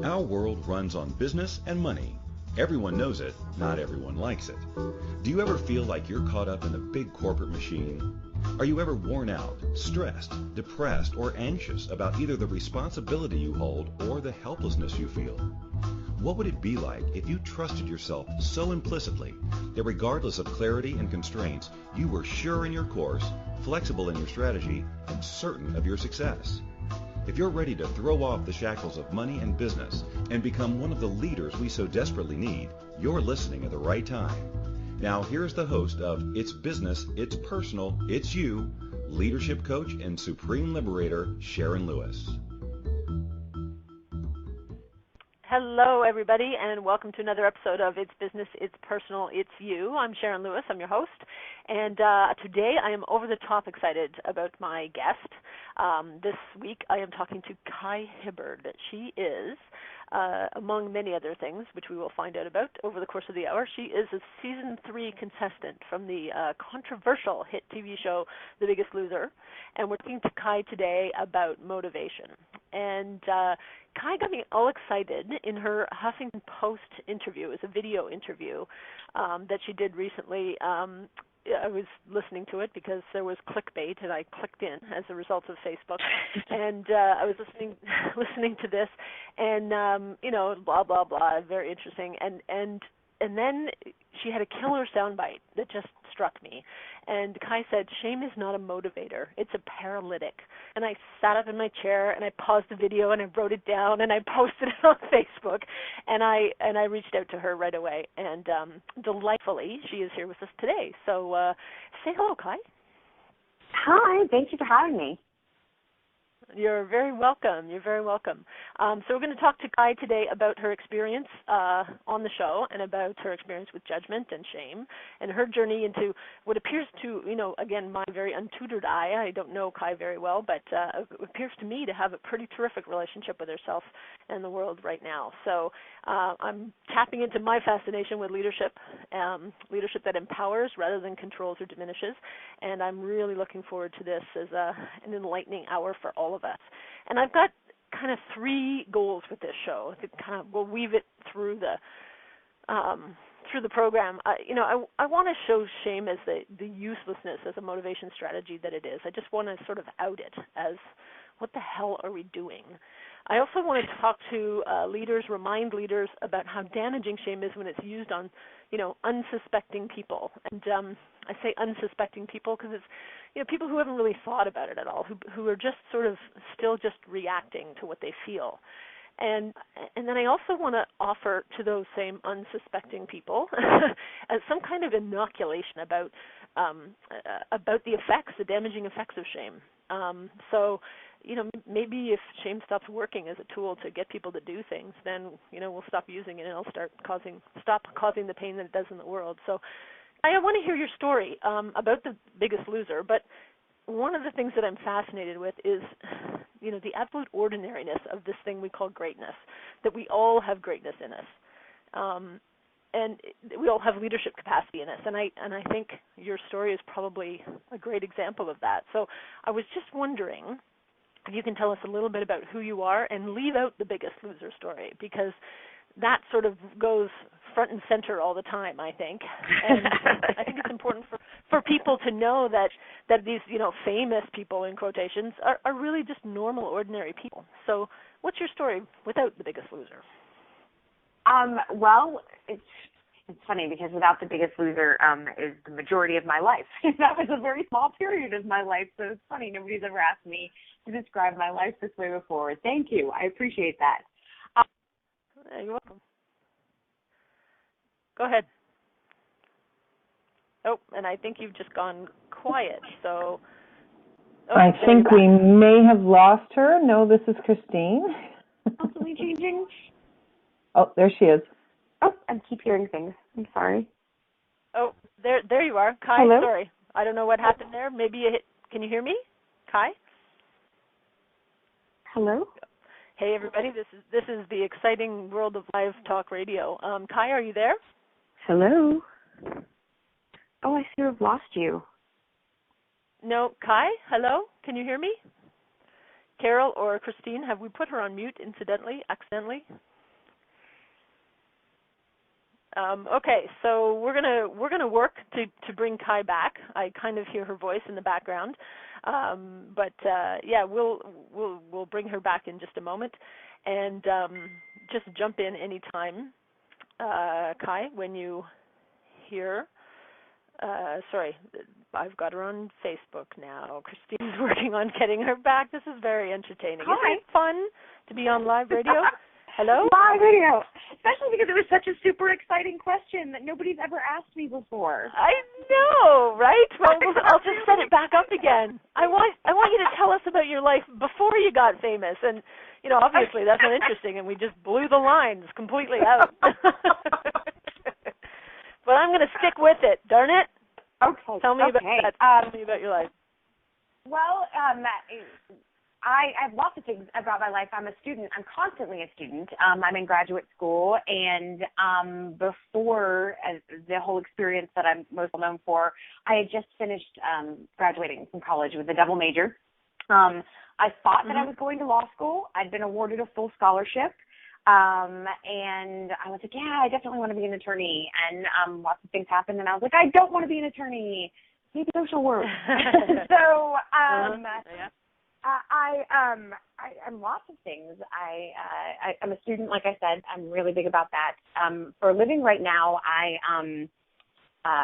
Our world runs on business and money. Everyone knows it, not everyone likes it. Do you ever feel like you're caught up in the big corporate machine? Are you ever worn out, stressed, depressed, or anxious about either the responsibility you hold or the helplessness you feel? What would it be like if you trusted yourself so implicitly that regardless of clarity and constraints, you were sure in your course, flexible in your strategy, and certain of your success? If you're ready to throw off the shackles of money and business and become one of the leaders we so desperately need, you're listening at the right time. Now here's the host of It's Business, It's Personal, It's You, leadership coach and supreme liberator, Sharon Lewis. Hello, everybody, and welcome to another episode of It's Business, It's Personal, It's You. I'm Sharon Lewis. I'm your host, and today I am over the top excited about my guest. This week I am talking to Kai Hibbard. She is, among many other things, which we will find out about over the course of the hour, she is a Season 3 contestant from the controversial hit TV show The Biggest Loser, and we're talking to Kai today about motivation. And Kai got me all excited in her Huffington Post interview. It was a video interview that she did recently. I was listening to it because there was clickbait, and I clicked in as a result of Facebook. And I was listening to this, and blah blah blah, very interesting. And then she had a killer soundbite that just struck me. And Kai said, "Shame is not a motivator; it's a paralytic." And I sat up in my chair and I paused the video and I wrote it down and I posted it on Facebook. And I reached out to her right away. And delightfully, she is here with us today. So say hello, Kai. Hi, thank you for having me. You're very welcome. You're very welcome. So we're going to talk to Kai today about her experience on the show and about her experience with judgment and shame and her journey into what appears to, again, my very untutored eye. I don't know Kai very well, but it appears to me to have a pretty terrific relationship with herself and the world right now. So I'm tapping into my fascination with leadership, leadership that empowers rather than controls or diminishes. And I'm really looking forward to this as an enlightening hour for all of us. And I've got kind of three goals with this show. We'll weave it through the program. I want to show shame as the uselessness as a motivation strategy that it is. I just want to sort of out it as, what the hell are we doing? I also want to talk to leaders, remind leaders about how damaging shame is when it's used on, unsuspecting people. And I say unsuspecting people because it's, people who haven't really thought about it at all, who are just sort of still just reacting to what they feel. And then I also want to offer to those same unsuspecting people some kind of inoculation about the effects, the damaging effects of shame. Maybe if shame stops working as a tool to get people to do things, then we'll stop using it and it'll stop causing the pain that it does in the world. So I want to hear your story about The Biggest Loser, but one of the things that I'm fascinated with is, the absolute ordinariness of this thing we call greatness, that we all have greatness in us, and we all have leadership capacity in us, and I think your story is probably a great example of that. So I was just wondering if you can tell us a little bit about who you are and leave out the Biggest Loser story, because that sort of goes front and center all the time, I think. And I think it's important for people to know that these, famous people, in quotations, are really just normal, ordinary people. So what's your story without The Biggest Loser? Well, it's funny because without The Biggest Loser is the majority of my life. That was a very small period of my life, so it's funny. Nobody's ever asked me to describe my life this way before. Thank you. I appreciate that. You're welcome. Go ahead. Oh, and I think you've just gone quiet. So I think we may have lost her. No, this is Christine. Possibly changing. Oh, there she is. Oh, I keep hearing things. I'm sorry. Oh, there you are, Kai. Hello? Sorry, I don't know what happened there. Maybe you hit. Can you hear me, Kai? Hello. Hey, everybody. This is the exciting world of live talk radio. Kai, are you there? Hello. Oh, I seem to have lost you. No, Kai. Hello. Can you hear me? Carol or Christine, have we put her on mute accidentally? Okay, so we're gonna work to bring Kai back. I kind of hear her voice in the background, but we'll bring her back in just a moment, and just jump in anytime, Kai, when you hear. Sorry, I've got her on Facebook now. Christine's working on getting her back. This is very entertaining. Hi. Isn't it fun to be on live radio? Hello? Live video. Especially because it was such a super exciting question that nobody's ever asked me before. I know, right? Well, I'll just set it back up again. I want you to tell us about your life before you got famous. And, obviously that's not interesting, and we just blew the lines completely out. But I'm going to stick with it, darn it. Okay. Tell me about that. Tell me about your life. Well, I have lots of things about my life. I'm a student. I'm constantly a student. I'm in graduate school, and before the whole experience that I'm most known for, I had just finished graduating from college with a double major. I thought that I was going to law school. I'd been awarded a full scholarship. And I was like, yeah, I definitely want to be an attorney. And lots of things happened, and I was like, I don't want to be an attorney. Maybe social work. So I'm lots of things. I'm a student, like I said. I'm really big about that. For a living right now, I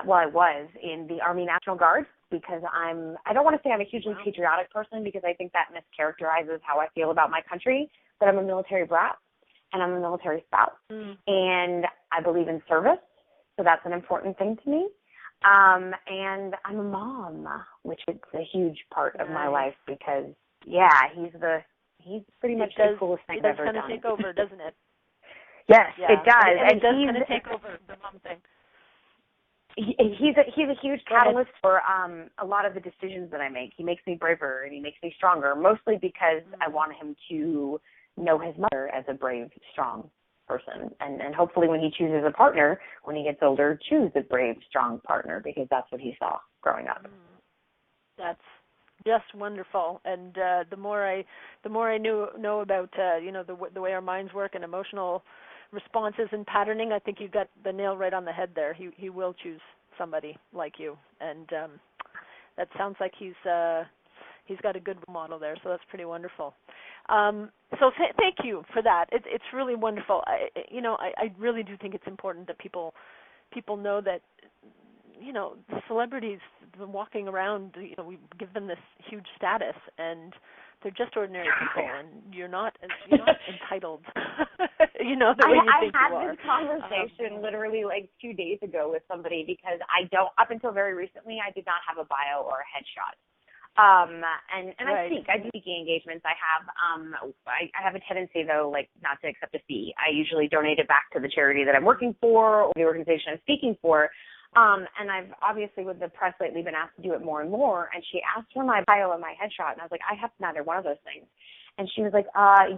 was in the Army National Guard because I don't want to say I'm a hugely patriotic person because I think that mischaracterizes how I feel about my country, but I'm a military brat and I'm a military spouse. And I believe in service, so that's an important thing to me. And I'm a mom, which is a huge part of my life because, he's pretty much the coolest thing I've ever done. It does kind of take over, doesn't it? Yes, it does. And it does kind of take over the mom thing. He's a huge catalyst for a lot of the decisions that I make. He makes me braver and he makes me stronger, mostly because I want him to know his mother as a brave, strong person. And hopefully when he chooses a partner, when he gets older, choose a brave, strong partner because that's what he saw growing up. That's just wonderful. And the more I know about the way our minds work and emotional responses and patterning, I think you got the nail right on the head there. He will choose somebody like you, and that sounds like he's got a good model there. So that's pretty wonderful. So thank you for that. It's really wonderful. I really do think it's important that people know that the celebrities walking around, we give them this huge status, and they're just ordinary people, and you're not entitled. The way you think you are. I had this conversation literally like 2 days ago with somebody because up until very recently, I did not have a bio or a headshot. And I do speaking engagements. I have a tendency though, like not to accept a fee. I usually donate it back to the charity that I'm working for or the organization I'm speaking for. And I've obviously with the press lately been asked to do it more and more. And she asked for my bio and my headshot, and I was like, I have neither one of those things. And she was like,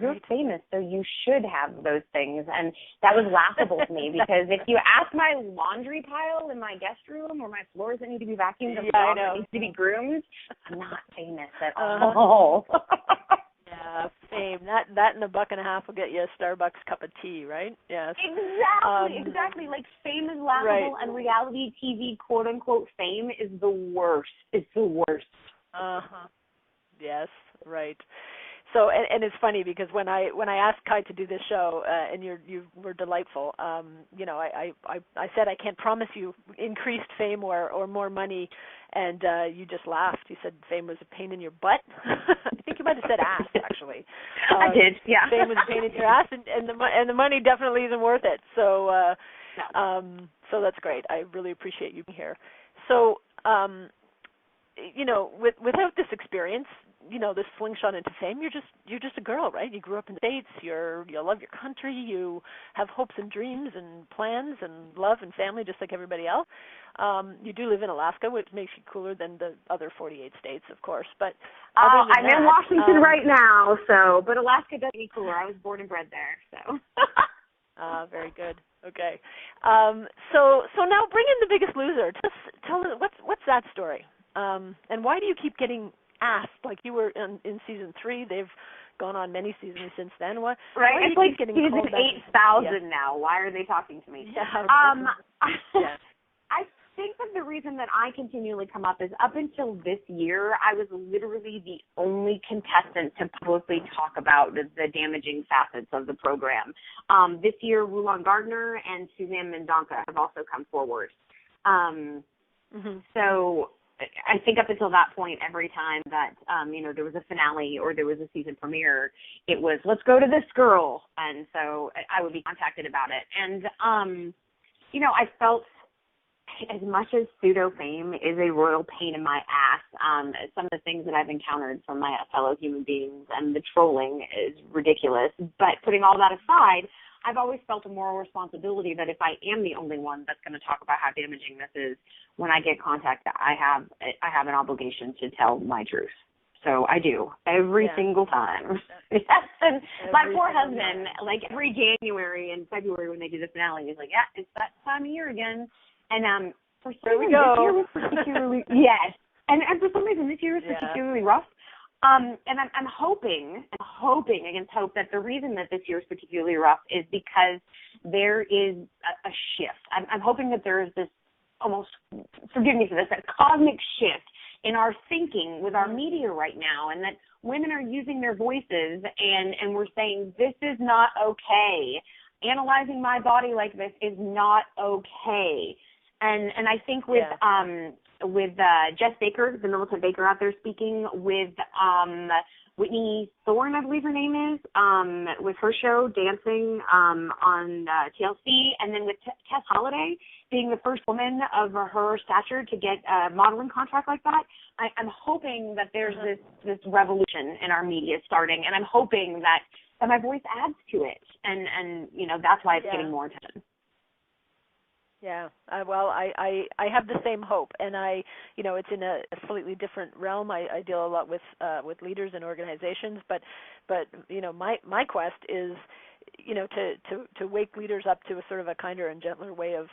you're famous, so you should have those things. And that was laughable to me because if you ask my laundry pile in my guest room or my floors that need to be vacuumed or my dog that needs to be groomed, I'm not famous at all. Yeah, fame. That and $1.50 will get you a Starbucks cup of tea, right? Yes. Exactly. Like fame is laughable, and reality TV, quote unquote, fame is the worst. It's the worst. Yes, right. So, and it's funny because when I asked Kai to do this show, and you were delightful, I said I can't promise you increased fame or more money, and you just laughed. You said fame was a pain in your butt. I think you might have said ass, actually. I did, yeah. Fame was a pain in your ass, and the money definitely isn't worth it. So, so that's great. I really appreciate you being here. So, without this experience, this slingshot into fame, you're just a girl, right? You grew up in the States, you love your country, you have hopes and dreams and plans and love and family just like everybody else. You do live in Alaska, which makes you cooler than the other 48 states, of course. But I'm in Washington right now, but Alaska does make me cooler. I was born and bred there, so. Very good. Okay. So now bring in the Biggest Loser. Just tell us what's that story, and why do you keep getting asked, like you were in season 3, they've gone on many seasons since then. Why Right? It's like season 8,000 now. Why are they talking to me? Yeah. I think that the reason that I continually come up is up until this year, I was literally the only contestant to publicly talk about the damaging facets of the program. This year, Rulon Gardner and Suzanne Mendonca have also come forward. So I think up until that point, every time that, there was a finale or there was a season premiere, it was, let's go to this girl. And so I would be contacted about it. And, I felt as much as pseudo-fame is a royal pain in my ass, some of the things that I've encountered from my fellow human beings and the trolling is ridiculous. But putting all that aside, I've always felt a moral responsibility that if I am the only one that's going to talk about how damaging this is, when I get contacted, I have an obligation to tell my truth. So I do every single time. Yes. And my poor husband, like every January and February when they do the finale, he's like, "Yeah, it's that time of year again." And for some reason, this year was particularly and for some reason this year was particularly rough. And I'm hoping against hope that the reason that this year is particularly rough is because there is a shift. I'm hoping that there is this almost, forgive me for this, a cosmic shift in our thinking with our media right now, and that women are using their voices and we're saying, this is not okay. Analyzing my body like this is not okay. And I think with Jess Baker, the militant Baker out there speaking, with Whitney Thorne, I believe her name is, with her show Dancing on TLC, and then with Tess Holliday being the first woman of her stature to get a modeling contract like that, I'm hoping that there's this revolution in our media starting, and I'm hoping that my voice adds to it, and that's why it's getting more attention. Yeah, I have the same hope, and it's in a slightly different realm. I deal a lot with leaders and organizations, but my quest is to wake leaders up to a sort of a kinder and gentler way of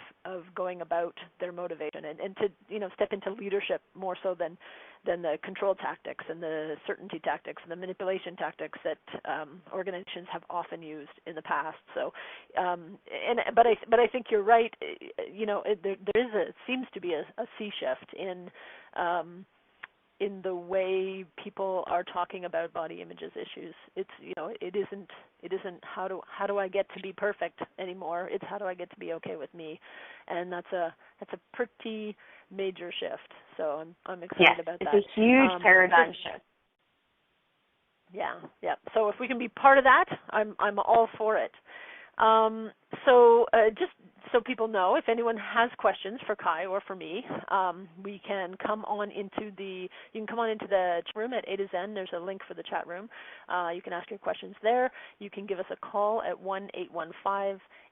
going about their motivation, and to step into leadership more so than the control tactics and the certainty tactics and the manipulation tactics that organizations have often used in the past. So, but I think you're right. There seems to be a sea shift in the way people are talking about body images issues. It's it isn't how do I get to be perfect anymore. It's how do I get to be okay with me, and that's a pretty major shift. So I'm excited about that. It's a huge paradigm shift. Yeah. So if we can be part of that, I'm all for it. So just so people know, if anyone has questions for Kai or for me, you can come on into the chat room at A to Zen. There's a link for the chat room. You can ask your questions there. You can give us a call at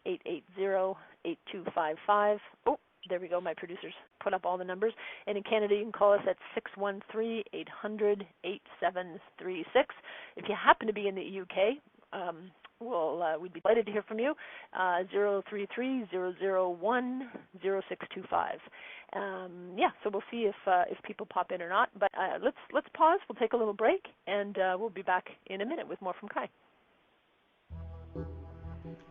1-815-880-8255. Oh, there we go. My producers put up all the numbers. And in Canada, you can call us at 613-800-8736. If you happen to be in the UK, we'd be delighted to hear from you. 033-001-0625. So we'll see if people pop in or not. But let's pause. We'll take a little break, and we'll be back in a minute with more from Kai.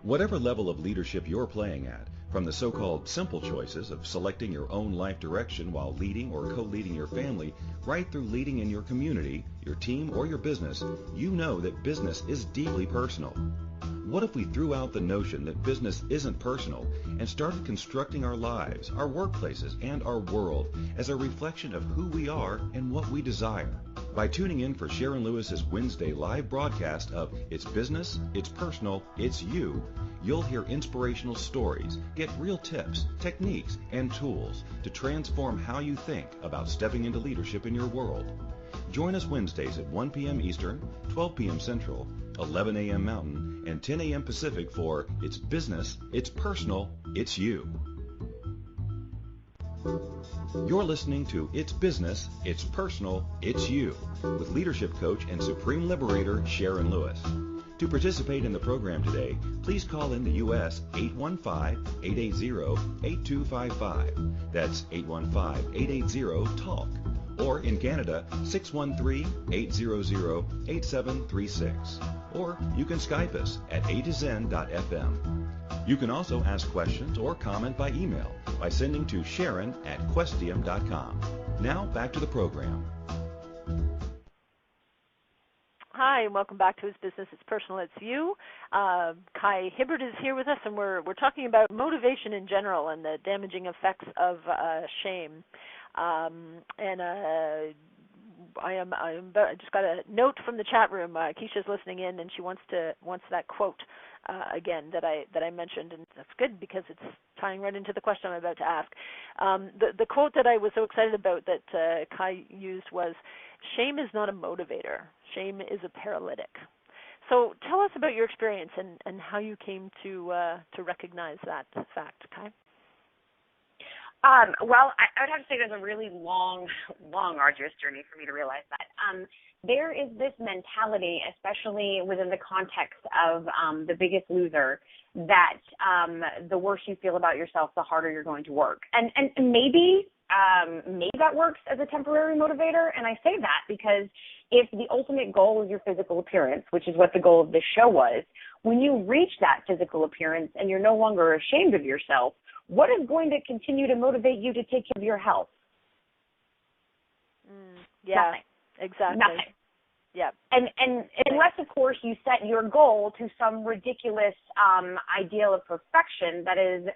Whatever level of leadership you're playing at, from the so-called simple choices of selecting your own life direction while leading or co-leading your family, right through leading in your community, your team, or your business, you know that business is deeply personal. What if we threw out the notion that business isn't personal and started constructing our lives, our workplaces, and our world as a reflection of who we are and what we desire? By tuning in for Sharon Lewis's Wednesday live broadcast of It's Business, It's Personal, It's You, you'll hear inspirational stories, get real tips, techniques, and tools to transform how you think about stepping into leadership in your world. Join us Wednesdays at 1 p.m. Eastern, 12 p.m. Central, 11 a.m. Mountain, and 10 a.m. Pacific for It's Business, It's Personal, It's You. You're listening to It's Business, It's Personal, It's You with leadership coach and supreme liberator Sharon Lewis. To participate in the program today, please call in the U.S. 815-880-8255. That's 815-880-TALK. or in Canada, 613-800-8736. Or you can Skype us at a2zen.fm. You can also ask questions or comment by email by sending to Sharon@Questium.com. Now back to the program. Hi, and welcome back to It's Business, It's Personal, It's You. Kai Hibbert is here with us, and we're talking about motivation in general and the damaging effects of shame. I just got a note from the chat room. Keisha's listening in, and she wants that quote again that I mentioned, and that's good because it's tying right into the question I'm about to ask. The quote that I was so excited about that Kai used was, "Shame is not a motivator. Shame is a paralytic." So tell us about your experience and how you came to recognize that fact, Kai. Well, I would have to say it was a really long, arduous journey for me to realize that. There is this mentality, especially within the context of The Biggest Loser, that the worse you feel about yourself, the harder you're going to work. And maybe that works as a temporary motivator, and I say that because if the ultimate goal is your physical appearance, which is what the goal of this show was, when you reach that physical appearance and you're no longer ashamed of yourself, what is going to continue to motivate you to take care of your health? Yeah, Nothing. exactly. Nothing. Yeah. And unless, of course, you set your goal to some ridiculous ideal of perfection that is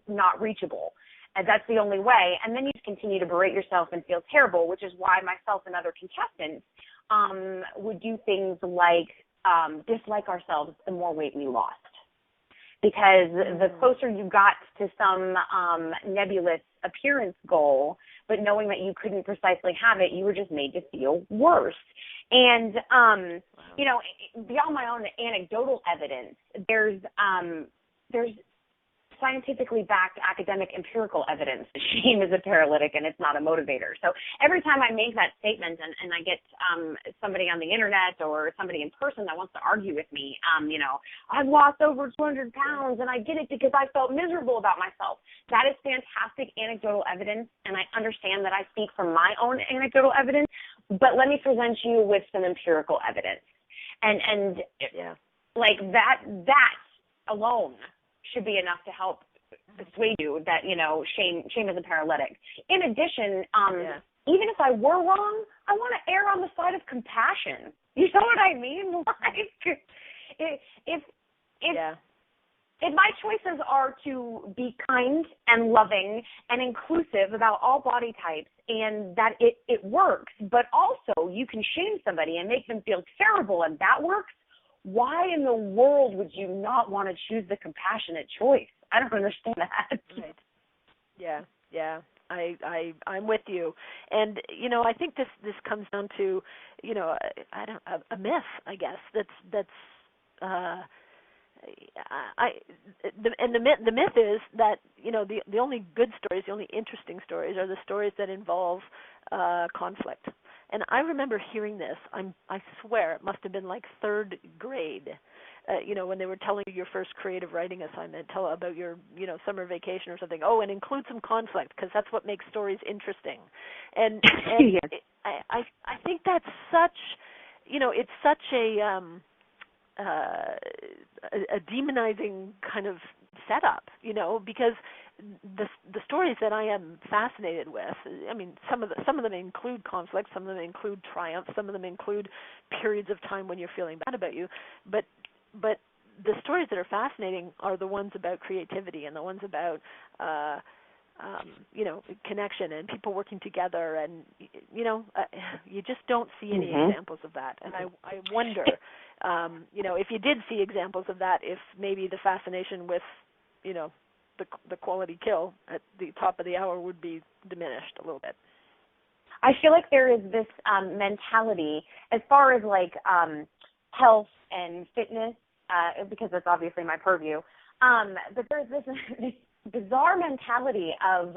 not reachable. And that's the only way. And then you continue to berate yourself and feel terrible, which is why myself and other contestants would do things like dislike ourselves the more weight we lost. Because the closer you got to some nebulous appearance goal, but knowing that you couldn't precisely have it, you were just made to feel worse. And, you know, beyond my own anecdotal evidence, there's scientifically backed academic empirical evidence that shame is a paralytic and it's not a motivator. So every time I make that statement and I get somebody on the internet or somebody in person that wants to argue with me, you know, I've lost over 200 pounds and I did it because I felt miserable about myself. That is fantastic anecdotal evidence, and I understand that I speak from my own anecdotal evidence, but let me present you with some empirical evidence. And like that alone should be enough to help persuade you that, you know, shame is a paralytic. In addition, even if I were wrong, I want to err on the side of compassion. You know what I mean? Like, if my choices are to be kind and loving and inclusive about all body types, and that it works, but also you can shame somebody and make them feel terrible, and that works, why in the world would you not want to choose the compassionate choice? I don't understand that. Right. Yeah. I'm with you. And, you know, I think this comes down to, you know, a myth, I guess, the myth is that, you know, the only good stories, the only interesting stories are the stories that involve conflict. And I remember hearing this, I swear it must have been like third grade, you know, when they were telling you your first creative writing assignment, tell about your, you know, summer vacation or something. Oh, and include some conflict because that's what makes stories interesting. And yes. I think that's such, you know, it's such a demonizing kind of setup, you know, because the stories that I am fascinated with, I mean, some of them include conflict, some of them include triumph, some of them include periods of time when you're feeling bad about you, but the stories that are fascinating are the ones about creativity and the ones about you know, connection and people working together, and you know, you just don't see any examples of that. And I wonder, you know, if you did see examples of that, if maybe the fascination with, you know, the quality kill at the top of the hour would be diminished a little bit. I feel like there is this mentality as far as like health and fitness, because that's obviously my purview. But there's this bizarre mentality of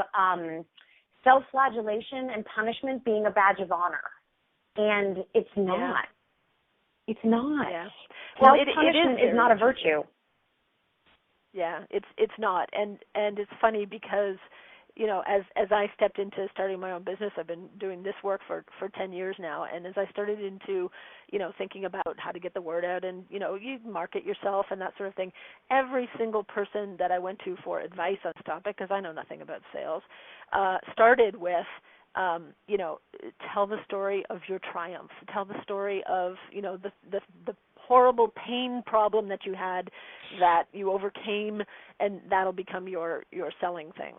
self-flagellation and punishment being a badge of honor, and it's not. Yeah. It's not. Yeah. Well, punishment is not a virtue. Yeah, it's not, and it's funny because, as I stepped into starting my own business, I've been doing this work for 10 years now, and as I started into, thinking about how to get the word out and, you market yourself and that sort of thing, every single person that I went to for advice on this topic, because I know nothing about sales, started with, tell the story of your triumph. Tell the story of, the horrible pain problem that you had that you overcame, and that'll become your selling thing.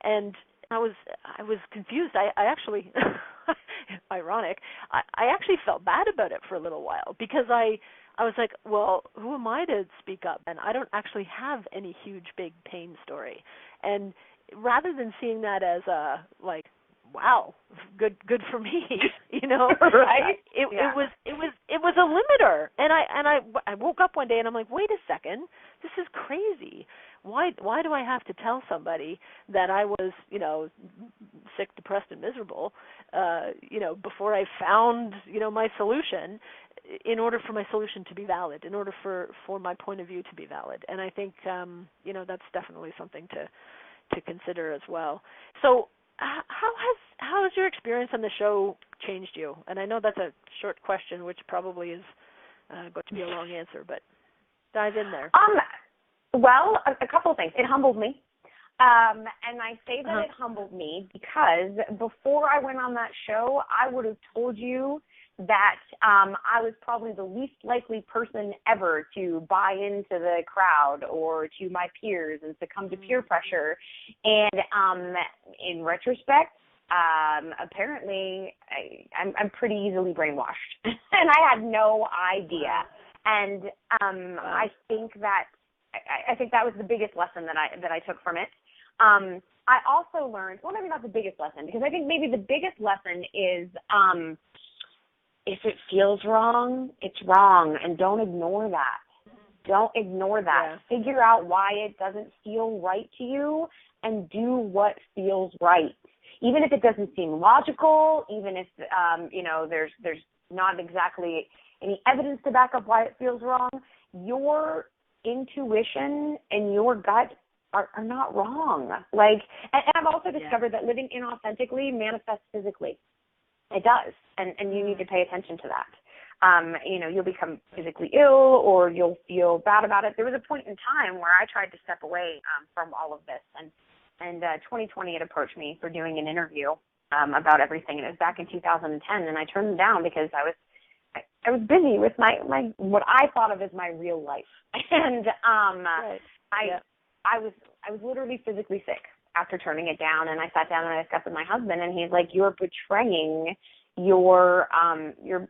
And I was confused. I actually, ironic, I actually felt bad about it for a little while, because I was like, well, who am I to speak up? And I don't actually have any huge, big pain story. And rather than seeing that as a, like, wow, good for me, right? It was a limiter, and I woke up one day and I'm like, wait a second, this is crazy. Why do I have to tell somebody that I was, sick, depressed, and miserable, before I found, my solution, in order for my solution to be valid, in order for my point of view to be valid. And I think, that's definitely something to consider as well. So how has your experience on the show changed you? And I know that's a short question, which probably is going to be a long answer, but dive in there. Well, a couple of things. It humbled me. And I say that it humbled me because before I went on that show, I would have told you that I was probably the least likely person ever to buy into the crowd or to my peers and succumb to peer pressure. And in retrospect, apparently I'm pretty easily brainwashed, and I had no idea. And I think that was the biggest lesson that I took from it. I also learned, well, maybe not the biggest lesson, because I think maybe the biggest lesson is if it feels wrong, it's wrong, and don't ignore that. Don't ignore that. Yeah. Figure out why it doesn't feel right to you and do what feels right. Even if it doesn't seem logical, even if, there's not exactly any evidence to back up why it feels wrong, your intuition and your gut are not wrong. And I've also discovered that living inauthentically manifests physically. It does, and you need to pay attention to that. You'll become physically ill, or you'll feel bad about it. There was a point in time where I tried to step away from all of this, and 2020 had approached me for doing an interview about everything, and it was back in 2010, and I turned them down because I was busy with my what I thought of as my real life, and I was literally physically sick after turning it down, and I sat down and I discussed with my husband, and he's like, "You're betraying your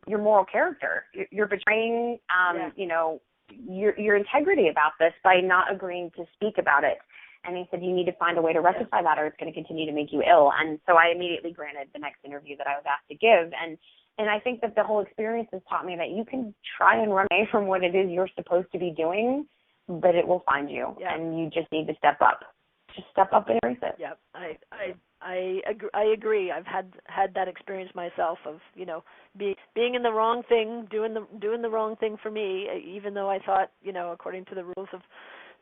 moral character. You're betraying your integrity about this by not agreeing to speak about it." And he said, "You need to find a way to rectify that, or it's going to continue to make you ill." And so I immediately granted the next interview that I was asked to give, and I think that the whole experience has taught me that you can try and run away from what it is you're supposed to be doing, but it will find you, and you just need to step up. Just step up and embrace it. Yeah, I agree. I've had that experience myself of being in the wrong thing, doing the wrong thing for me, even though I thought according to the rules of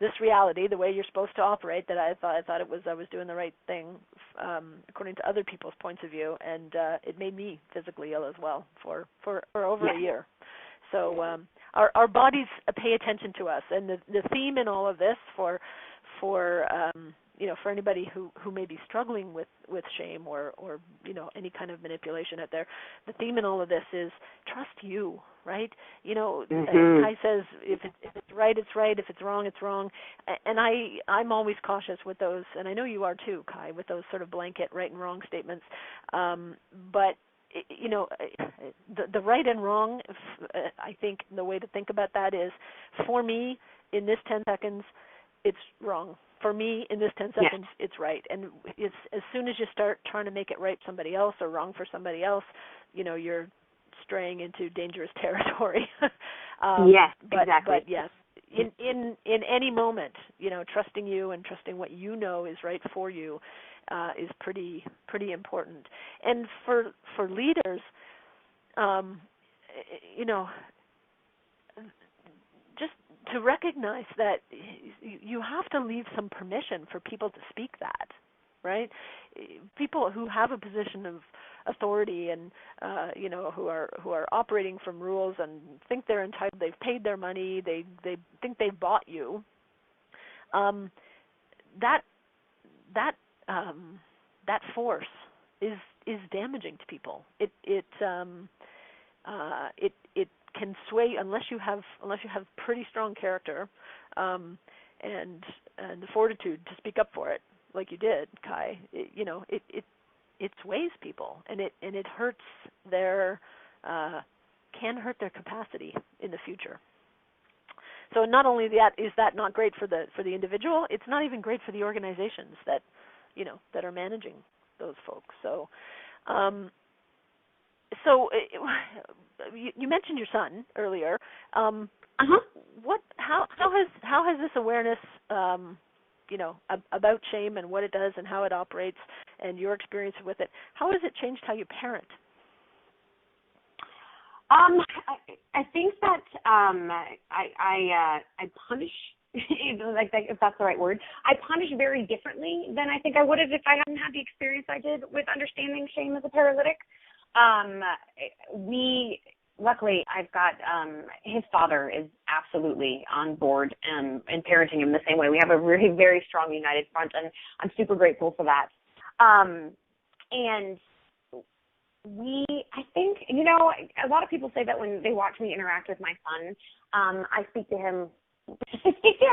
this reality, the way you're supposed to operate, that I thought I was doing the right thing according to other people's points of view, and it made me physically ill as well for over a year. So our bodies pay attention to us, and the theme in all of this for anybody who may be struggling with shame or any kind of manipulation out there, the theme in all of this is trust you, right? Kai says if it's right, it's right. If it's wrong, it's wrong. And I'm always cautious with those, and I know you are too, Kai, with those sort of blanket right and wrong statements. But the right and wrong, I think the way to think about that is, for me, in this 10 seconds, it's wrong. For me, in this 10 seconds, it's right. And it's as soon as you start trying to make it right for somebody else or wrong for somebody else, you're straying into dangerous territory. Exactly. But yes, in any moment, trusting you and trusting what you know is right for you is pretty important. And for leaders, just to recognize that you have to leave some permission for people to speak that. right? People who have a position of authority and who are operating from rules and think they're entitled, they've paid their money, they think they've bought you. That force is damaging to people. It can sway unless you have pretty strong character and the fortitude to speak up for it, like you did, Kai. It sways people, and it hurts can hurt their capacity in the future. So not only is that not great for the individual, it's not even great for the organizations that are managing those folks. So you mentioned your son earlier. How has this awareness about shame and what it does and how it operates and your experience with it, how has it changed how you parent? I think that I punish, like if that's the right word. I punish very differently than I think I would have if I hadn't had the experience I did with understanding shame as a paralytic. Luckily, I've got his father is absolutely on board in parenting him the same way. We have a really very strong united front, and I'm super grateful for that. And I think, a lot of people say that when they watch me interact with my son, I speak to him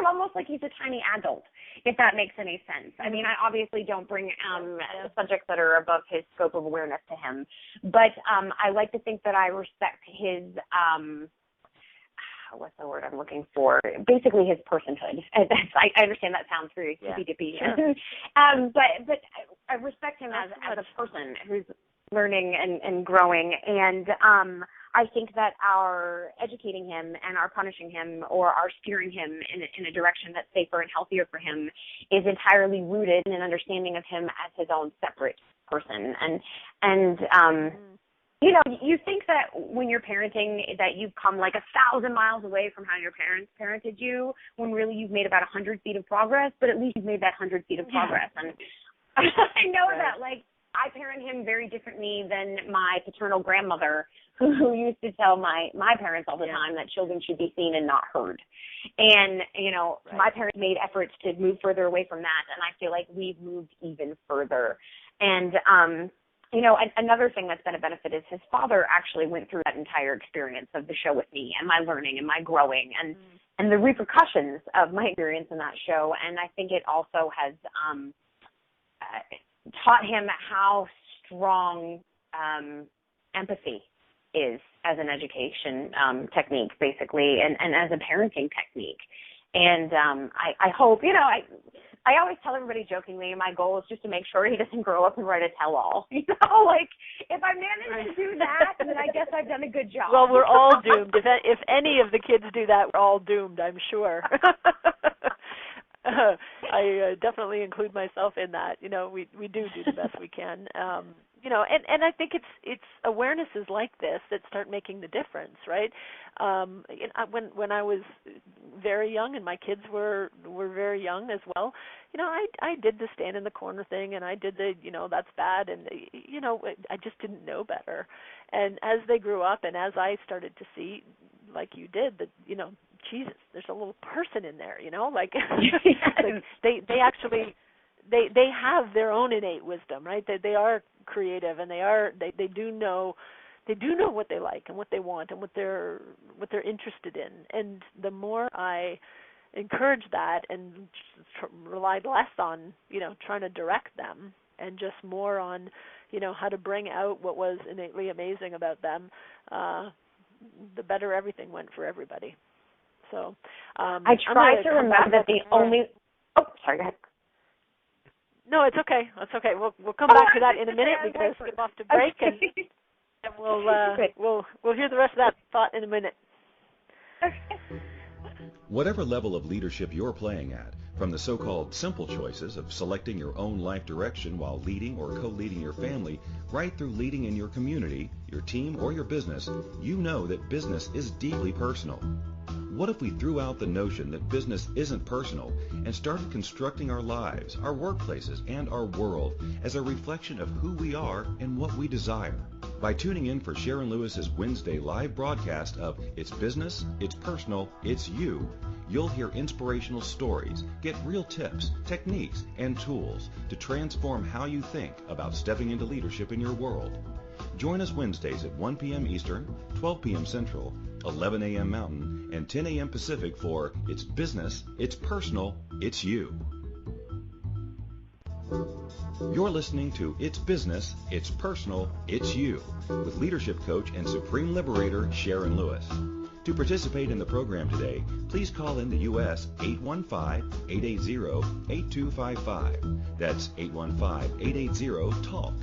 almost like he's a tiny adult, if that makes any sense. I mean, I obviously don't bring subjects that are above his scope of awareness to him, but I like to think that I respect his, what's the word I'm looking for? Basically his personhood. I understand that sounds very hippy-dippy. Sure. But I respect him as a person who's learning and growing, and I think that our educating him and our punishing him or our steering him in a direction that's safer and healthier for him is entirely rooted in an understanding of him as his own separate person. And you think that when you're parenting that you've come like 1,000 miles away from how your parents parented you, when really you've made about 100 feet of progress, but at least you've made that 100 feet of progress. And I know that, like, I parent him very differently than my paternal grandmother, who used to tell my parents all the time that children should be seen and not heard. And, my parents made efforts to move further away from that, and I feel like we've moved even further. And, another thing that's been a benefit is his father actually went through that entire experience of the show with me and my learning and my growing and the repercussions of my experience in that show. And I think it also has taught him how strong empathy is as an education technique, basically, and as a parenting technique. And I hope, I always tell everybody jokingly, my goal is just to make sure he doesn't grow up and write a tell-all. Like, if I manage to do that, then I guess I've done a good job. Well, we're all doomed. If any of the kids do that, we're all doomed, I'm sure. I definitely include myself in that. We do the best we can. And I think it's awarenesses like this that start making the difference, right? When I was very young and my kids were very young as well, I did the stand in the corner thing, and I did the that's bad, and I just didn't know better. And as they grew up, and as I started to see, like you did, that Jesus, there's a little person in there, like, like they actually they have their own innate wisdom, right? They are creative, and they do know what they like and what they want and what they're interested in. And the more I encourage that and relied less on trying to direct them and just more on how to bring out what was innately amazing about them, the better everything went for everybody. So I try to remember that the only. Oh, sorry. Go ahead. No, it's okay. It's okay. We'll come back to that in a minute. We got to skip off to break, and we'll hear the rest of that thought in a minute. Whatever level of leadership you're playing at, from the so-called simple choices of selecting your own life direction while leading or co-leading your family, right through leading in your community, your team, or your business, you know that business is deeply personal. What if we threw out the notion that business isn't personal and started constructing our lives, our workplaces, and our world as a reflection of who we are and what we desire? By tuning in for Sharon Lewis's Wednesday live broadcast of It's Business, It's Personal, It's You, you'll hear inspirational stories, get real tips, techniques, and tools to transform how you think about stepping into leadership in your world. Join us Wednesdays at 1 p.m. Eastern, 12 p.m. Central, 11 a.m. Mountain, and 10 a.m. Pacific for It's Business, It's Personal, It's You. You're listening to It's Business, It's Personal, It's You with leadership coach and supreme liberator Sharon Lewis. To participate in the program today, please call in the U.S. 815-880-8255. That's 815-880-TALK.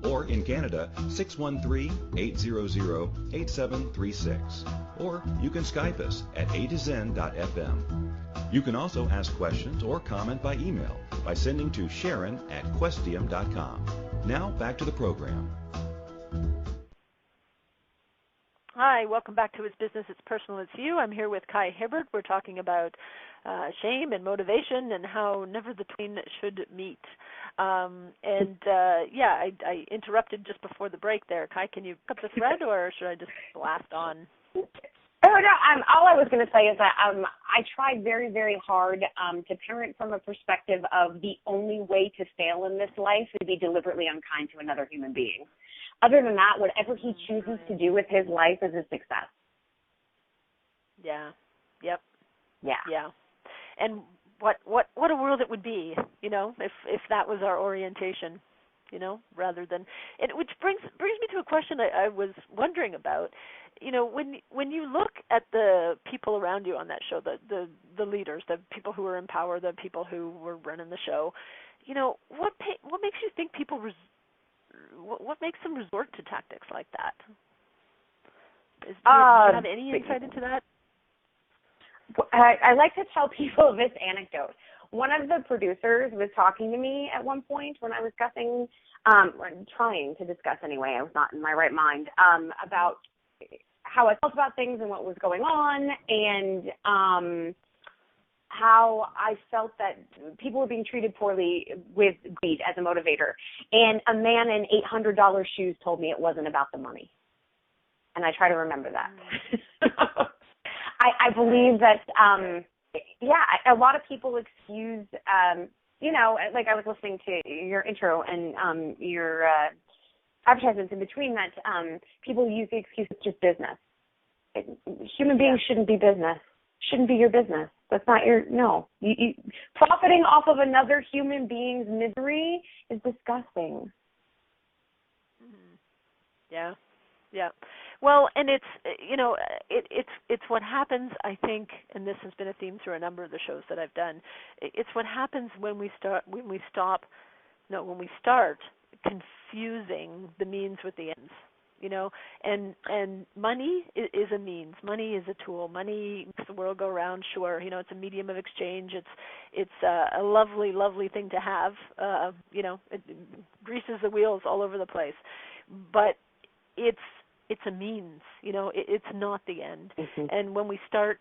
Or in Canada, 613-800-8736. Or you can Skype us at a2zen.fm. You can also ask questions or comment by email by sending to sharon@questium.com. Now back to the program. Hi, welcome back to It's Business, It's Personal, It's You. I'm here with Kai Hibbert. We're talking about shame and motivation and how never the twain should meet. I interrupted just before the break there. Kai, can you pick up the thread, or should I just blast on? Oh, no, all I was going to say is that I tried very, very hard to parent from a perspective of the only way to fail in this life is to be deliberately unkind to another human being. Other than that, whatever he chooses to do with his life is a success. Yeah. Yep. Yeah. Yeah. And what a world it would be, if that was our orientation, rather than, and which brings me to a question I was wondering about. When you look at the people around you on that show, the leaders, the people who were in power, the people who were running the show, what makes you think people what makes them resort to tactics like that? Do you have any insight into that? I like to tell people this anecdote. One of the producers was talking to me at one point when I was trying to discuss anyway, I was not in my right mind, about how I felt about things and what was going on, and how I felt that people were being treated poorly with greed as a motivator. And a man in $800 shoes told me it wasn't about the money. And I try to remember that. I believe that, a lot of people excuse, like I was listening to your intro and your advertisements in between that people use the excuse it's just business. Human beings shouldn't be business. Shouldn't be your business. That's not you profiting off of another human being's misery is disgusting. Yeah. Yeah. Well, and it's it's what happens, I think, and this has been a theme through a number of the shows that I've done. It's what happens when we start confusing the means with the ends. And money is a means. Money is a tool. Money makes the world go round. Sure, it's a medium of exchange. It's a lovely, lovely thing to have. It greases the wheels all over the place. But it's a means. It's not the end. Mm-hmm. And when we stop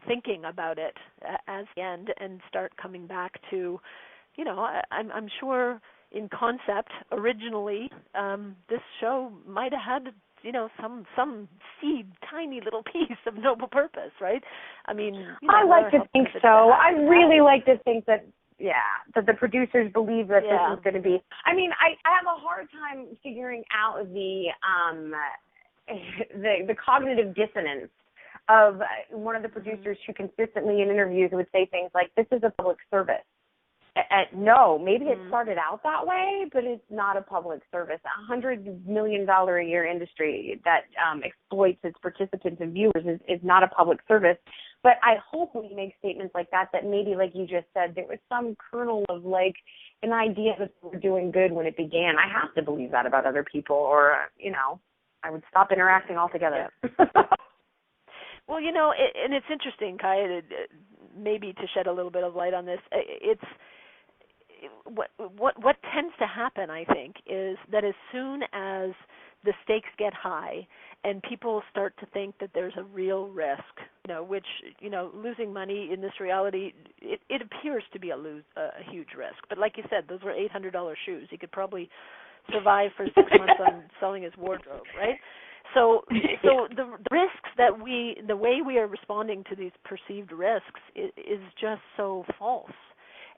thinking about it as the end and start coming back to, I'm sure. In concept, originally, this show might have had, some seed, tiny little piece of noble purpose, right? I mean, I like to think so. I really like to think that the producers believe that this is going to be. I mean, I have a hard time figuring out the cognitive dissonance of one of the producers who consistently in interviews would say things like, "This is a public service." No, maybe it started out that way, but it's not a public service. $100 million a year industry that exploits its participants and viewers is not a public service. But I hope when you make statements like that maybe, like you just said, there was some kernel of an idea that we were doing good when it began. I have to believe that about other people, or I would stop interacting altogether. Yeah. Well, and it's interesting, Kai, maybe to shed a little bit of light on this. What tends to happen, I think, is that as soon as the stakes get high and people start to think that there's a real risk, which, losing money in this reality, it appears to be a huge risk. But like you said, those were $800 shoes. He could probably survive for 6 months on selling his wardrobe, right? So the risks the way we are responding to these perceived risks is just so false.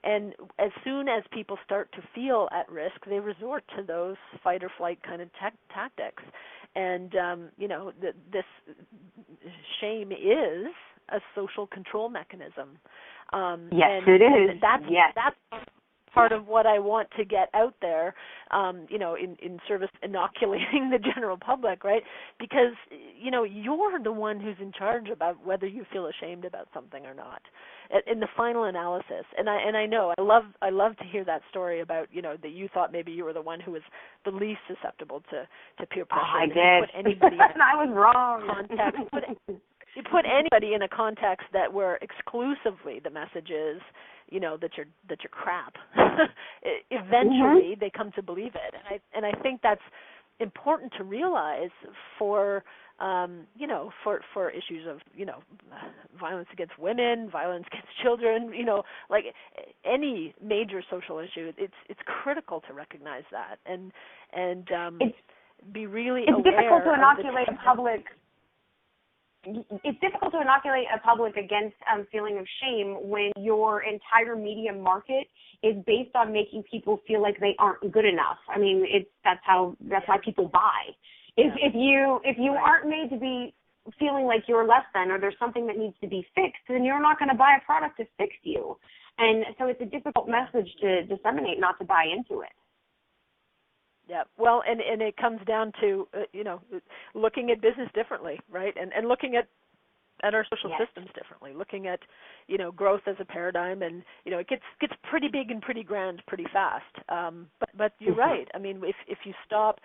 And as soon as people start to feel at risk, they resort to those fight or flight kind of tactics. And, this shame is a social control mechanism. Yes, it is. That's part of what I want to get out there, in service inoculating the general public, right? Because, you're the one who's in charge about whether you feel ashamed about something or not in the final analysis. And I know I love to hear that story about, that you thought maybe you were the one who was the least susceptible to peer pressure. I did. Put anybody and I was wrong. You put anybody in a context that where exclusively the message is, that you're crap. Eventually, they come to believe it, and I think that's important to realize for for issues of violence against women, violence against children, like any major social issue. It's critical to recognize that and be really aware. It's difficult to inoculate a public. It's difficult to inoculate a public against feeling of shame when your entire media market is based on making people feel like they aren't good enough. I mean, that's why people buy. If you aren't made to be feeling like you're less than, or there's something that needs to be fixed, then you're not going to buy a product to fix you. And so it's a difficult message to disseminate, not to buy into it. Yeah, well, and it comes down to looking at business differently, right? And looking at our social systems differently, looking at growth as a paradigm, and it gets pretty big and pretty grand pretty fast. But you're right. I mean, if you stop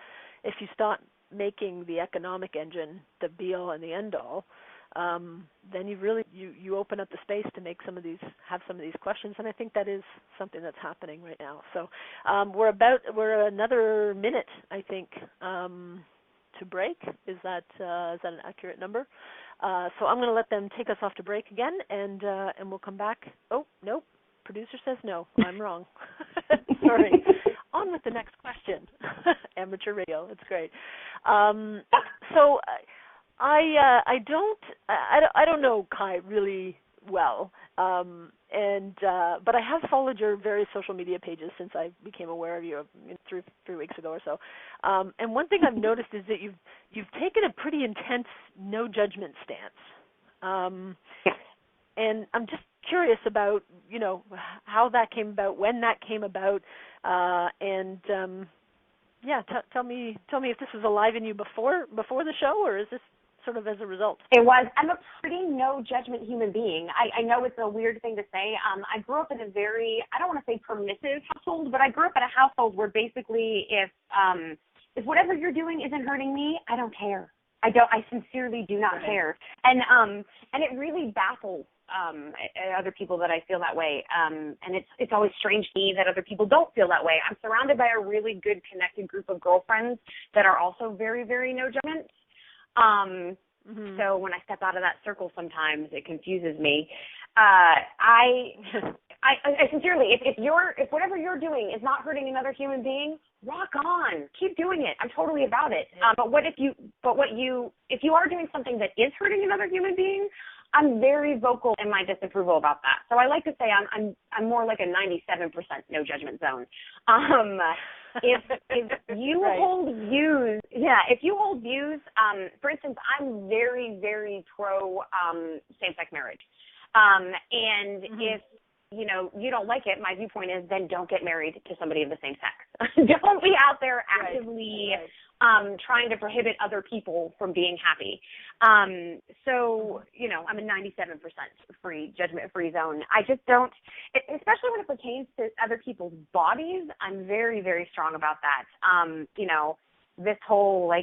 making the economic engine the be all and the end all, then you open up the space to have some of these questions, and I think that is something that's happening right now. So we're another minute, I think, to break. Is that an accurate number? So I'm going to let them take us off to break again, and we'll come back. Oh, nope. Producer says no. I'm wrong. Sorry. On with the next question. Amateur radio. It's great. So I don't know Kai really well, but I have followed your various social media pages since I became aware of you 3 weeks ago or so. And one thing I've noticed is that you've taken a pretty intense no judgment stance. And I'm just curious about how that came about, when that came about, and tell me if this was alive in you before the show, or is this sort of as a result? It was. I'm a pretty no judgment human being. I know it's a weird thing to say. I grew up in a very, I don't want to say permissive household, but I grew up in a household where basically if whatever you're doing isn't hurting me, I don't care. I sincerely do not care. And it really baffles other people that I feel that way. And it's always strange to me that other people don't feel that way. I'm surrounded by a really good connected group of girlfriends that are also very, very no judgment. So when I step out of that circle, sometimes it confuses me. I sincerely, if whatever you're doing is not hurting another human being, rock on, keep doing it. I'm totally about it. But if you are doing something that is hurting another human being, I'm very vocal in my disapproval about that. So I like to say I'm more like a 97% no judgment zone. If you hold views, for instance, I'm very, very pro same-sex marriage. And if you don't like it, my viewpoint is then don't get married to somebody of the same sex. Don't be out there actively trying to prohibit other people from being happy. So, I'm a 97% judgment-free zone. I just don't, especially when it pertains to other people's bodies, I'm very, very strong about that. This whole,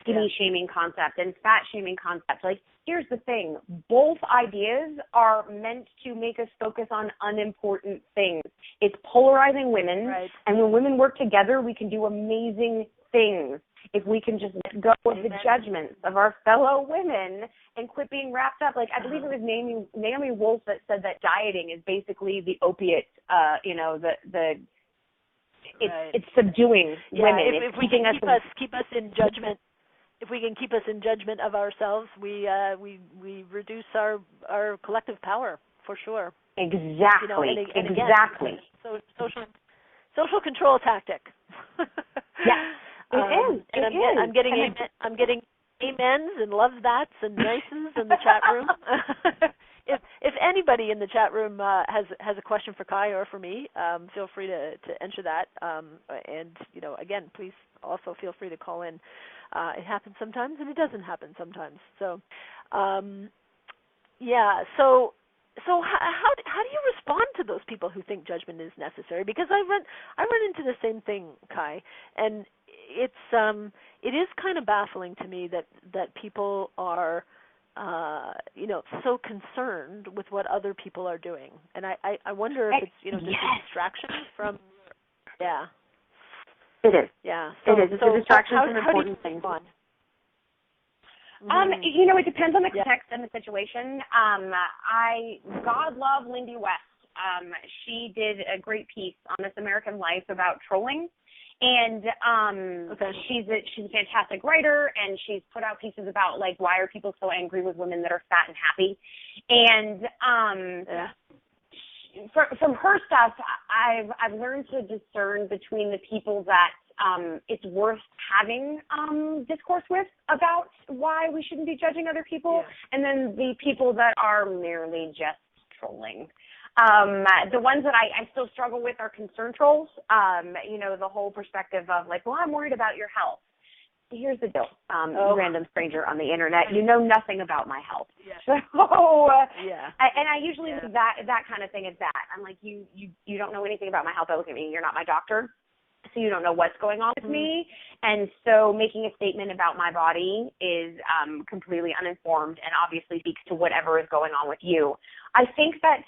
skinny shaming concept and fat shaming concept, here's the thing. Both ideas are meant to make us focus on unimportant things. It's polarizing women, and when women work together, we can do amazing things. if we can just let go of the judgments of our fellow women and quit being wrapped up. Like, I believe it was Naomi Wolf that said that dieting is basically the opiate, it's subduing women. If we can keep us in judgment, if we can keep us in judgment of ourselves, we reduce our collective power for sure. Exactly. Exactly. So social control tactic. Yeah. It is. I'm getting amens and love that's and nices in the chat room. If anybody in the chat room has a question for Kai or for me, feel free to enter that. And again, please also feel free to call in. It happens sometimes, and it doesn't happen sometimes. So, So how do you respond to those people who think judgment is necessary? Because I run into the same thing, Kai, and it is kind of baffling to me that people are so concerned with what other people are doing, and I wonder if it's just a distraction from It is. Yeah. It is. It's a distraction from important things. It depends on the context and the situation. God love Lindy West. She did a great piece on This American Life about trolling, and she's a fantastic writer, and she's put out pieces about like why are people so angry with women that are fat and happy, and from her stuff, I've learned to discern between the people that it's worth having discourse with about why we shouldn't be judging other people, and then the people that are merely just trolling. The ones that I still struggle with are concern trolls. The whole perspective of like, well, I'm worried about your health. Here's the deal, random stranger on the internet. You know nothing about my health. Yeah. So, and I usually leave that kind of thing at that. I'm like, you don't know anything about my health. Look at me. You're not my doctor. So you don't know what's going on with me. And so making a statement about my body is completely uninformed and obviously speaks to whatever is going on with you. I think that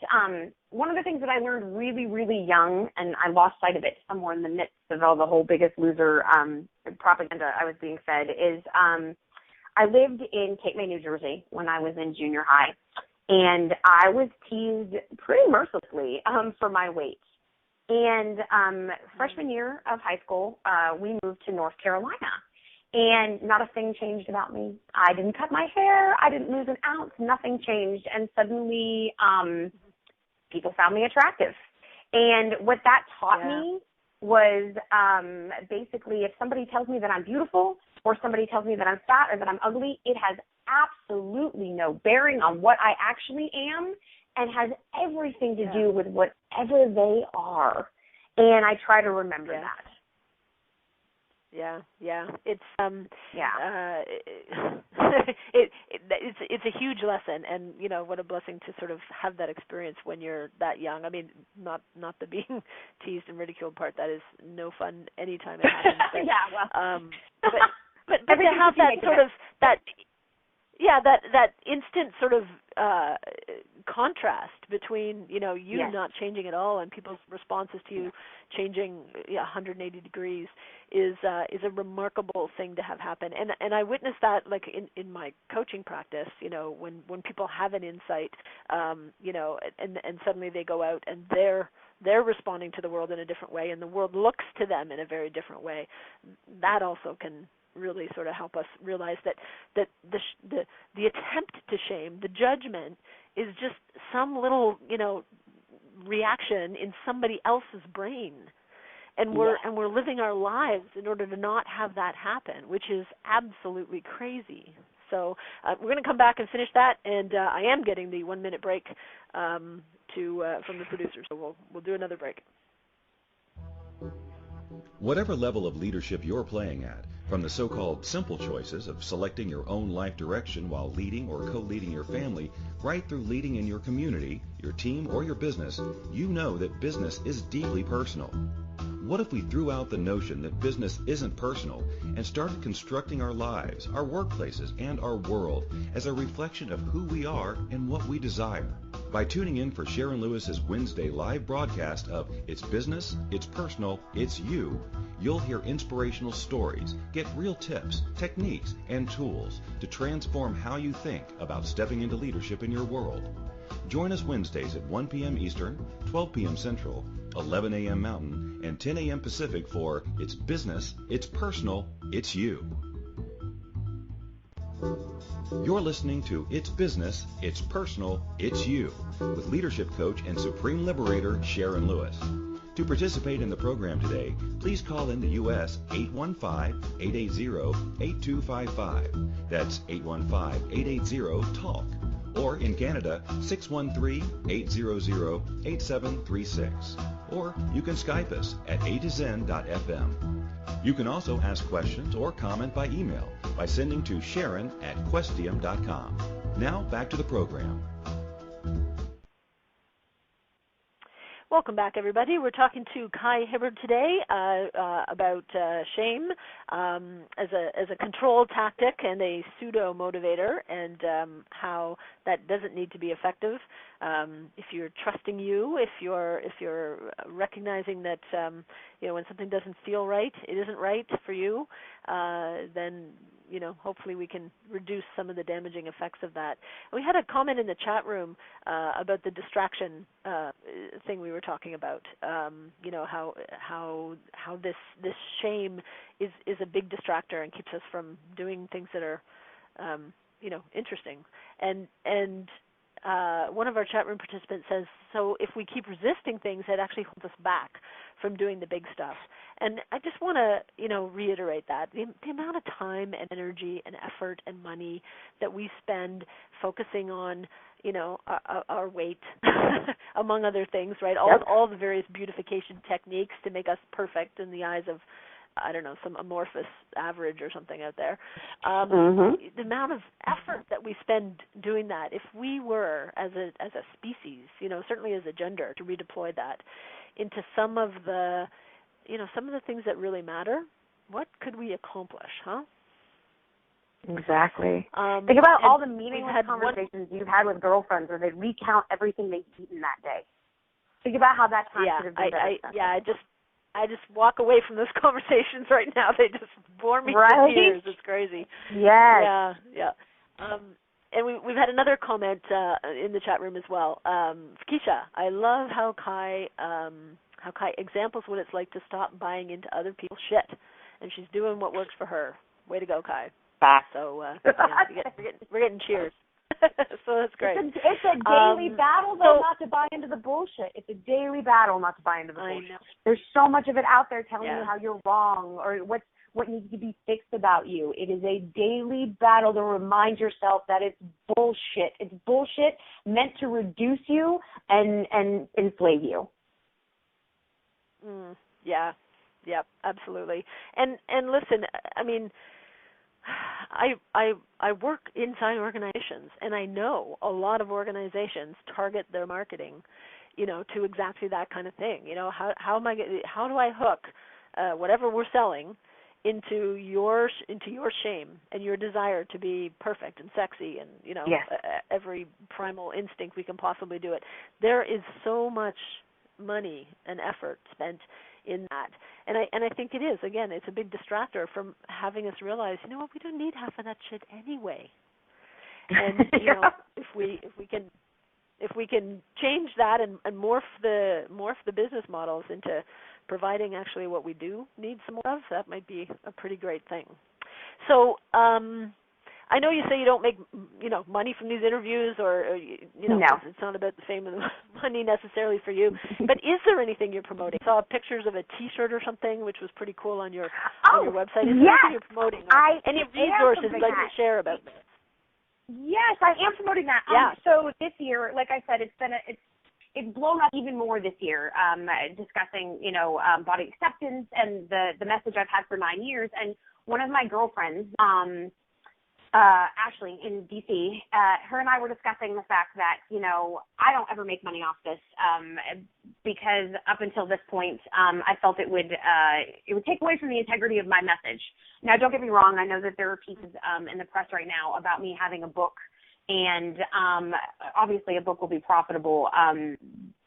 one of the things that I learned really, really young, and I lost sight of it somewhere in the midst of all the whole Biggest Loser propaganda I was being fed, is I lived in Cape May, New Jersey when I was in junior high, and I was teased pretty mercilessly for my weight. And freshman year of high school, we moved to North Carolina, and not a thing changed about me. I didn't cut my hair. I didn't lose an ounce. Nothing changed. And suddenly people found me attractive. And what that taught me was basically if somebody tells me that I'm beautiful or somebody tells me that I'm fat or that I'm ugly, it has absolutely no bearing on what I actually am, and has everything to do with whatever they are. And I try to remember that. It's it's a huge lesson, and what a blessing to sort of have that experience when you're that young. I mean, not the being teased and ridiculed part. That is no fun anytime it happens. But, but to have that sort of that instant sort of contrast between you not changing at all and people's responses to you changing 180 degrees is a remarkable thing to have happen. And I witnessed that like in my coaching practice. When people have an insight, and suddenly they go out and they're responding to the world in a different way, and the world looks to them in a very different way. That also can really sort of help us realize that the attempt to shame, the judgment, is just some little reaction in somebody else's brain, and we're living our lives in order to not have that happen, which is absolutely crazy. So we're going to come back and finish that, and I am getting the 1 minute break from the producer, so we'll do another break. Whatever level of leadership you're playing at, from the so-called simple choices of selecting your own life direction while leading or co-leading your family, right through leading in your community, your team, or your business, you know that business is deeply personal. What if we threw out the notion that business isn't personal and started constructing our lives, our workplaces, and our world as a reflection of who we are and what we desire? By tuning in for Sharon Lewis's Wednesday live broadcast of It's Business, It's Personal, It's You, you'll hear inspirational stories, get real tips, techniques, and tools to transform how you think about stepping into leadership in your world. Join us Wednesdays at 1 p.m. Eastern, 12 p.m. Central, 11 a.m. Mountain, and 10 a.m. Pacific for It's Business, It's Personal, It's You. You're listening to It's Business, It's Personal, It's You with leadership coach and supreme liberator Sharon Lewis. To participate in the program today, please call in the U.S. 815-880-8255. That's 815-880-TALK. Or in Canada, 613-800-8736. Or you can Skype us at a2zen.fm. You can also ask questions or comment by email by sending to sharon@questium.com. Now back to the program. Welcome back, everybody. We're talking to Kai Hibbard today about shame as a control tactic and a pseudo motivator, and how that doesn't need to be effective. If you're trusting you, if you're recognizing that when something doesn't feel right, it isn't right for you, then hopefully we can reduce some of the damaging effects of that. We had a comment in the chat room about the distraction thing we were talking about. How this shame is a big distractor and keeps us from doing things that are interesting. And one of our chat room participants says, so if we keep resisting things, it actually holds us back from doing the big stuff. And I just want to, reiterate that. The amount of time and energy and effort and money that we spend focusing on, our weight, among other things, right? All the various beautification techniques to make us perfect in the eyes of, some amorphous average or something out there. The amount of effort that we spend doing that, if we were, as a species, certainly as a gender, to redeploy that into some of the things that really matter, what could we accomplish, huh? Exactly. Think about all the meaningless conversations you've had with girlfriends where they recount everything they've eaten that day. Think about how that time could have been better. I just walk away from those conversations right now. They just bore me to tears. It's crazy. Yes. Yeah. And we've had another comment in the chat room as well. Keisha, I love how Kai examples what it's like to stop buying into other people's shit, and she's doing what works for her. Way to go, Kai. Back. So we're getting cheers. So that's great. It's a daily battle, though, not to buy into the bullshit. It's a daily battle not to buy into the bullshit. I know. There's so much of it out there telling you how you're wrong or what needs to be fixed about you. It is a daily battle to remind yourself that it's bullshit. It's bullshit meant to reduce you and enslave you. Yeah, absolutely. And listen, I mean, I work inside organizations, and I know a lot of organizations target their marketing, to exactly that kind of thing. How do I hook whatever we're selling into your shame and your desire to be perfect and sexy and every primal instinct we can possibly do it. There is so much money and effort spent in that, and I think it is, again, it's a big distractor from having us realize, we don't need half of that shit anyway. And if we can change that and morph the business models into providing actually what we do need some more of, that might be a pretty great thing. So I know you say you don't make money from these interviews, or no. It's not about the fame and the money necessarily for you. But is there anything you're promoting? I saw pictures of a T-shirt or something, which was pretty cool on your website. Is there anything you're promoting? Any resources you'd like to share about this? Yes, I am promoting that. So this year, like I said, it's blown up even more this year, discussing body acceptance and the message I've had for 9 years. And one of my girlfriends, Ashley in DC, her and I were discussing the fact that, I don't ever make money off this, because up until this point, I felt it would take away from the integrity of my message. Now, don't get me wrong. I know that there are pieces in the press right now about me having a book And obviously a book will be profitable,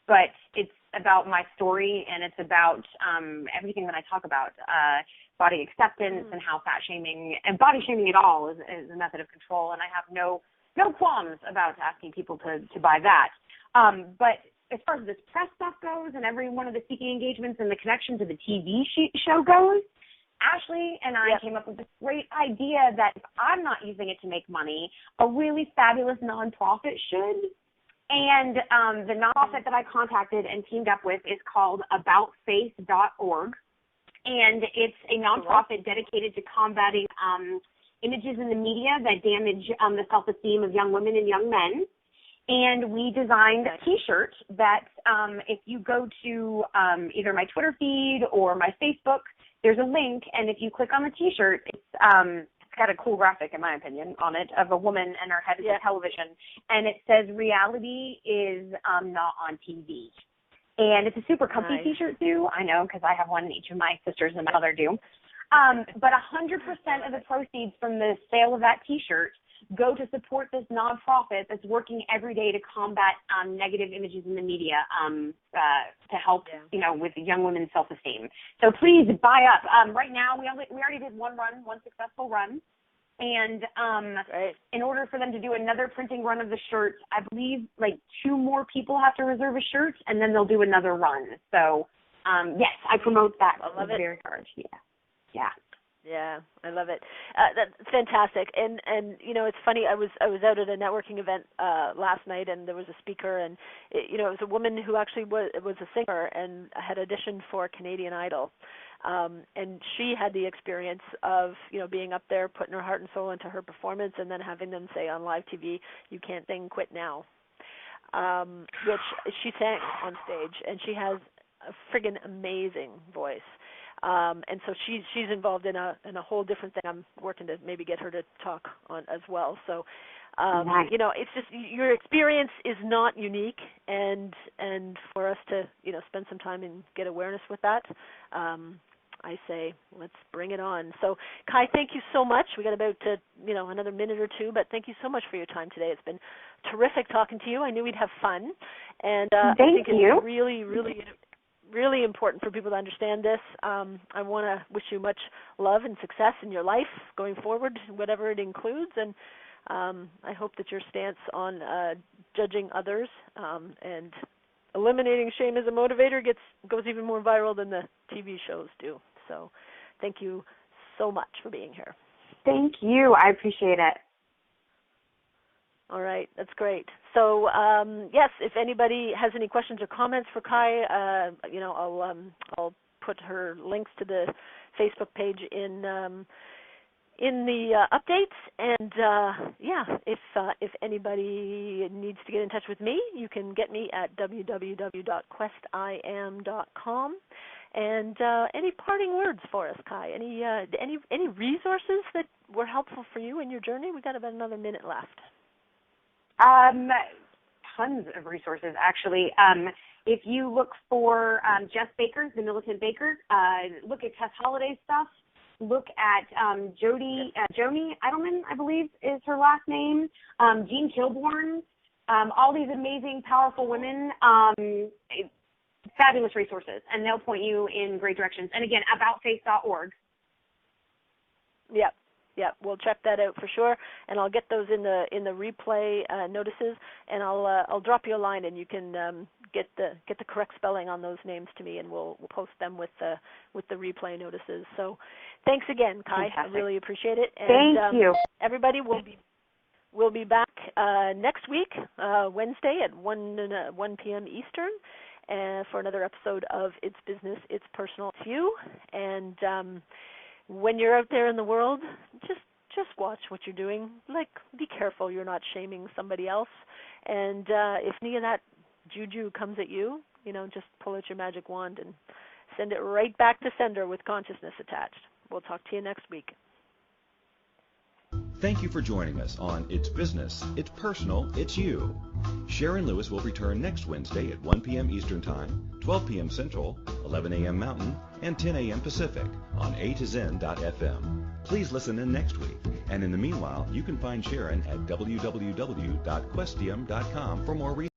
but it's about my story, and it's about everything that I talk about, body acceptance and how fat shaming and body shaming at all is a method of control, and I have no qualms about asking people to buy that. But as far as this press stuff goes and every one of the speaking engagements and the connection to the TV show goes, Ashley and I came up with this great idea that if I'm not using it to make money, a really fabulous nonprofit should. And the nonprofit that I contacted and teamed up with is called aboutface.org. And it's a nonprofit dedicated to combating images in the media that damage the self-esteem of young women and young men. And we designed a T-shirt that if you go to either my Twitter feed or my Facebook, there's a link, and if you click on the T-shirt, it's got a cool graphic, in my opinion, on it of a woman and her head is television, and it says "Reality is not on TV." And it's a super comfy T-shirt too. I know, because I have one, and each of my sisters and my mother do. But 100% of the proceeds from the sale of that T-shirt go to support this nonprofit that's working every day to combat negative images in the media to help, with young women's self-esteem. So please buy up. Right now, we already did one successful run. And in order for them to do another printing run of the shirts, I believe like 2 more people have to reserve a shirt, and then they'll do another run. So, yes, I promote that very hard. Yeah. Yeah, I love it. That's fantastic. And it's funny. I was out at a networking event last night, and there was a speaker, and it was a woman who actually was a singer and had auditioned for Canadian Idol. And she had the experience of being up there, putting her heart and soul into her performance, and then having them say on live TV, "You can't sing, quit now," which she sang on stage, and she has a friggin' amazing voice. And so she's involved in a whole different thing. I'm working to maybe get her to talk on as well. So, it's just your experience is not unique, and for us to spend some time and get awareness with that, I say let's bring it on. So, Kai, thank you so much. We got about another minute or two, but thank you so much for your time today. It's been terrific talking to you. I knew we'd have fun, and I think it's really, really, really important for people to understand this. I want to wish you much love and success in your life going forward, whatever it includes, and I hope that your stance on judging others and eliminating shame as a motivator goes even more viral than the TV shows do. So thank you so much for being here. Thank you. I appreciate it. All right, that's great. So, yes, if anybody has any questions or comments for Kai, I'll put her links to the Facebook page in the updates. And if anybody needs to get in touch with me, you can get me at www.questim.com. And any parting words for us, Kai? Any resources that were helpful for you in your journey? We've got about another minute left. Tons of resources, actually. If you look for Jess Baker, the Militant Baker, look at Tess Holliday's stuff. Look at Joni Edelman, I believe is her last name. Jean Kilbourne. All these amazing, powerful women. Fabulous resources, and they'll point you in great directions. And again, aboutface.org. Yep. Yeah, we'll check that out for sure, and I'll get those in the replay notices, and I'll drop you a line, and you can get the correct spelling on those names to me, and we'll post them with the replay notices. So, thanks again, Kai. Fantastic. I really appreciate it. And, thank you. Everybody, we'll be back next week, Wednesday at 1 p.m. Eastern, for another episode of It's Business, It's Personal, It's You, and. When you're out there in the world, just watch what you're doing. Be careful you're not shaming somebody else. And if any of that juju comes at you, just pull out your magic wand and send it right back to sender with consciousness attached. We'll talk to you next week. Thank you for joining us on It's Business, It's Personal, It's You. Sharon Lewis will return next Wednesday at 1 p.m. Eastern Time, 12 p.m. Central, 11 a.m. Mountain, and 10 a.m. Pacific on A to Zen.fm. Please listen in next week And in the meanwhile, you can find Sharon at www.questium.com for more research.